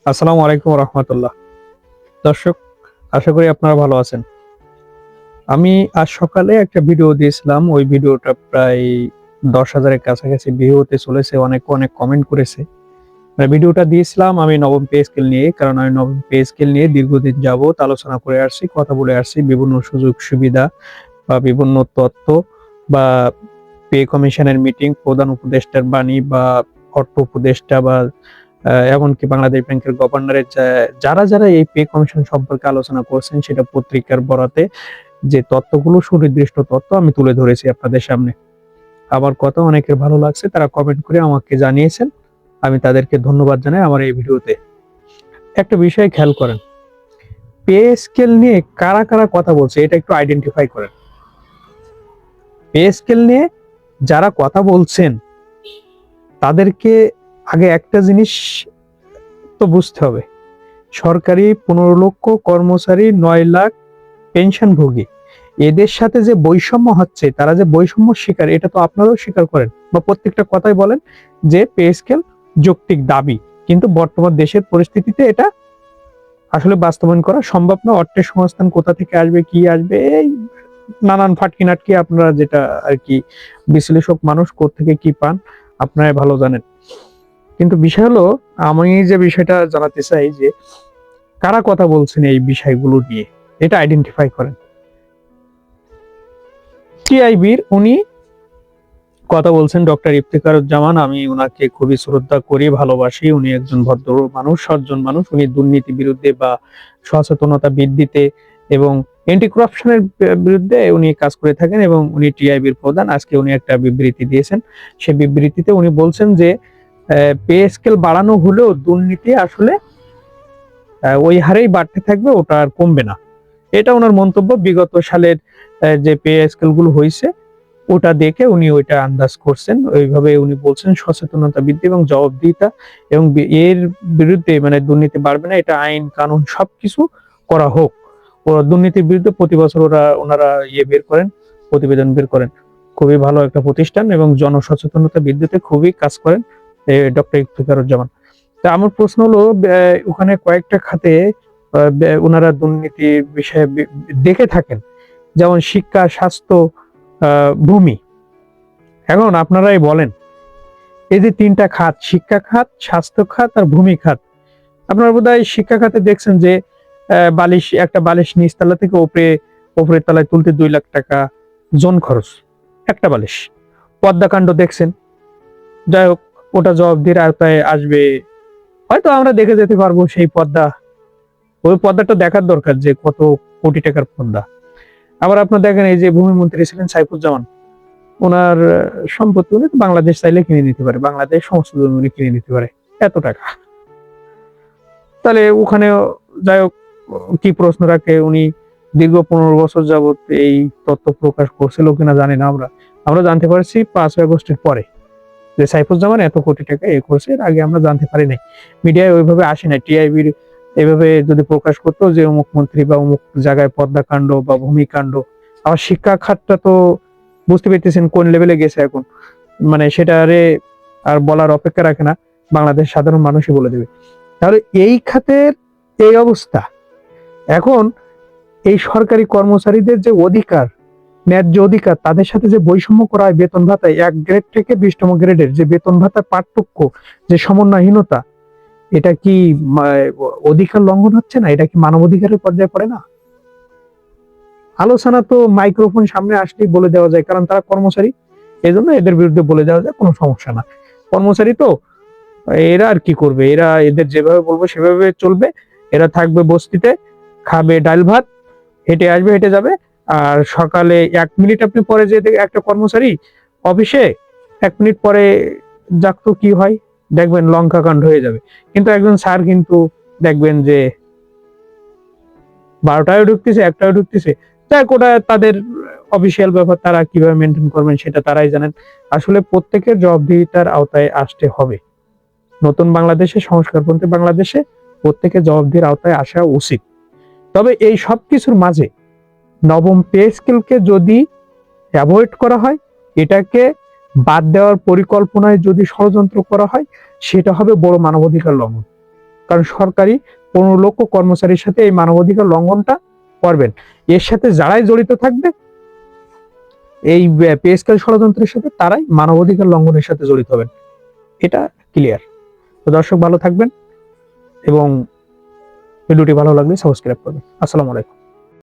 আসসালামু আলাইকুম রহমতুল্লাহ। দর্শক, আশা করি আপনারা ভালো আছেন। আমি আজ সকালে একটা ভিডিও দিয়েছিলাম। ওই ভিডিওটা প্রায় 10,000-এর কাছাকাছি ভিউ হতে চলেছে। অনেক অনেক কমেন্ট করেছে। ভিডিওটা দিয়েছিলাম আমি নবম পে স্কেল নিয়ে, কারণ আমি নবম পে স্কেল নিয়ে দীর্ঘদিন যাবত আলোচনা করে আসছি, কথা বলে আসছি। বিভিন্ন সুযোগ সুবিধা বা বিভিন্ন তথ্য বা পে কমিশনের মিটিং, প্রধান উপদেষ্টার বাণী বা অর্থ উপদেষ্টা বা এমনকি বাংলাদেশ ব্যাংকের গভর্নরের যারা যারা এই পে কমিশন সম্পর্কে আলোচনা করছেন, সেটা পত্রিকার বরাতে যে তথ্যগুলো, সুনির্দিষ্ট তথ্য আমি তুলে ধরেছি আপনাদের সামনে। আমার কথা অনেকের ভালো লাগছে, তারা কমেন্ট করে আমাকে জানিয়েছেন। আমি তাদেরকে ধন্যবাদ জানাই আমার এই ভিডিওতে। একটা বিষয় খেয়াল করেন, পে স্কেল নিয়ে কারা কারা কথা বলছে এটা একটু আইডেন্টিফাই করেন। পে স্কেল নিয়ে যারা কথা বলছেন তাদেরকে আগে একটা জিনিস তো বুঝতে হবে, সরকারি 15 লক্ষ কর্মচারী, 9 লাখ পেনশনভোগী, এদের সাথে যে বৈষম্য হচ্ছে, তারা যে বৈষম্য শিকার, এটা তো আপনারাও স্বীকার করেন বা প্রত্যেকটা কথাই বলেন যে পে স্কেল যৌক্তিক দাবি, কিন্তু বর্তমান দেশের পরিস্থিতিতে এটা আসলে বাস্তবায়ন করা সম্ভব না। অর্থের সংস্থান কোথা থেকে আসবে, কি আসবে, এই নানান ফাটকি নাটকি, আপনারা যেটা আর কি বিশ্লেষক মানুষ কোত্থেকে কি পান আপনারা ভালো জানেন। কিন্তু বিষয় হলো, আমি যে বিষয়টা জানাতে চাই যে কারা কথা বলছেন এই বিষয়গুলো নিয়ে, এটা আইডেন্টিফাই করেন। টিআইবির উনি কথা বলছেন ডক্টর ইফতেখারুজ্জামান। আমি উনাকে খুবই শ্রদ্ধা করি, ভালোবাসি। উনি একজন ভদ্র মানুষ, সজ্জন মানুষ। উনি দুর্নীতি বিরুদ্ধে বা সচেতনতা বৃদ্ধিতে এবং এন্টি করাপশনের বিরুদ্ধে উনি কাজ করে থাকেন এবং উনি টিআইবির প্রধান। আজকে উনি একটা বিবৃতি দিয়েছেন। সেই বিবৃতিতে উনি বলছেন যে পে স্কেল বাড়ানো হলেও দুর্নীতি আসলে ওই হারেই বাড়তে থাকবে, ওটা আর কমবে না। এটা ওনার মন্তব্য। বিগত সালের যে পে স্কেল গুলো হয়েছে ওটা দেখে উনি ওইটা আন্দাজ করছেন। ওইভাবে উনি বলছেন সচেতনতা বৃদ্ধি এবং জবাবদিহিতা এবং এর বিরুদ্ধে, মানে দুর্নীতি বাড়বে না, এটা আইন কানুন সবকিছু করা হোক। ওরা দুর্নীতির বিরুদ্ধে প্রতি বছর ওনারা বের করেন, প্রতিবেদন বের করেন। খুবই ভালো একটা প্রতিষ্ঠান এবং জনসচেতনতা বৃদ্ধিতে খুবই কাজ করেন ডক্টর ইফতেখারুজ্জামান। তা আমার প্রশ্ন হলো, ওখানে কয়েকটা খাতে ওনারা দুর্নীতির বিষয়ে দেখে থাকেন, যেমন শিক্ষা, স্বাস্থ্য, ভূমি। এখন আপনারাই বলেন, এই যে তিনটা খাত, শিক্ষা খাত, স্বাস্থ্য খাত আর ভূমি খাত, আপনারা বোধহয় শিক্ষা খাতে দেখছেন যে একটা বালিশ নিচতলা থেকে উপরের তলায় তুলতে 2 লাখ টাকা জন খরচ, একটা বালিশ। পদ্মাকাণ্ড দেখছেন, যাই হোক, ওটা জবাবদিহির আওতায় আসবে। হয়তো আমরা দেখে যেতে পারবো সেই পদ্মা, ওই পদ্মাটা দেখার দরকার যে কত কোটি টাকার পদ্মা। আবার আপনার দেখেন, এই যে ভূমিমন্ত্রী ছিলেন সাইফুজ্জামান, ওনার সম্পত্তি উনি তো বাংলাদেশ চাইলে কিনে নিতে পারে, বাংলাদেশ সমস্ত জমি উনি কিনে নিতে পারে, এত টাকা। তাহলে ওখানে, যাই হোক, কি প্রশ্ন রাখে উনি? দীর্ঘ 15 বছর যাবত এই তথ্য প্রকাশ করছিল কিনা জানি না। আমরা জানতে পারছি 5ই আগস্টের পরে যে সাইফুজ্জামান এত কোটি টাকা এ করছে, এর আগে আমরা জানতে পারি নাই। মিডিয়ায় ওইভাবে আসে নাই। টিআইবির এভাবে যদি প্রকাশ করতো যে অমুক মন্ত্রী বা অমুক জায়গায় পদ্মাকাণ্ড বা ভূমিকাণ্ড। আবার শিক্ষা খাতটা তো বুঝতে পেরেছেন কোন লেভেলে গেছে এখন, মানে সেটা আর বলার অপেক্ষা রাখে না, বাংলাদেশ সাধারণ মানুষই বলে দেবে। তাহলে এই খাতের এই অবস্থা। এখন এই সরকারি কর্মচারীদের যে অধিকার, ন্যায্য অধিকার, তাদের সাথে যে বৈষম্য করা হয় বেতন ভাতায়, 1 গ্রেড থেকে 20তম গ্রেডের যে বেতন ভাতার পার্থক্য, যে সমন্বয়হীনতা, এটা কি অধিকার লঙ্ঘন হচ্ছে না? এটা কি মানবাধিকারের পর্যায়ে পড়ে না? আলোচনা তো মাইক্রোফোন সামনে আসলেই বলে দেওয়া যায়, কারণ তারা কর্মচারী, এই জন্য এদের বিরুদ্ধে বলে দেওয়া যায়, কোনো সমস্যা না। কর্মচারী তো, এরা আর কি করবে? এরা এদের যেভাবে বলবো সেভাবে চলবে। এরা থাকবে বস্তিতে, খাবে ডাল ভাত, হেঁটে আসবে, হেঁটে যাবে। আর সকালে 1 মিনিট আপনি পরে যে একটা কর্মচারী অফিসে 1 মিনিট পরে যাক তো কি হয়, দেখবেন লঙ্কা কাণ্ড হয়ে যাবে। কিন্তু একজন স্যার কিন্তু দেখবেন যে 12টায় ঢুকতেছে, 1টায় ঢুকতেছে। যাক, ওটা তাদের অফিসিয়াল ব্যাপার, তারা কিভাবে মেনটেন করবেন সেটা তারাই জানেন। আসলে প্রত্যেকের জবাবদিহিতার আওতায় আসতে হবে। নতুন বাংলাদেশে, সংস্কারপন্থী বাংলাদেশে প্রত্যেকের জবাবদিহির আওতায় আসা উচিত। তবে এই সবকিছুর মাঝে নবম পে স্কেলকে যদি অ্যাভয়েড করা হয়, এটাকে বাদ দেওয়ার পরিকল্পনায় যদি ষড়যন্ত্র করা হয়, সেটা হবে বড় মানবাধিকার লঙ্ঘন। কারণ সরকারি 15 লক্ষ কর্মচারীর সাথে এই মানবাধিকার লঙ্ঘনটা করবেন। এর সাথে যারাই জড়িত থাকবে এই পে স্কেল ষড়যন্ত্রের সাথে, তারাই মানবাধিকার লঙ্ঘনের সাথে জড়িত হবেন। এটা ক্লিয়ার। তো দর্শক ভালো থাকবেন এবং ভিডিওটি ভালো লাগলে সাবস্ক্রাইব করবেন। আসসালামু আলাইকুম।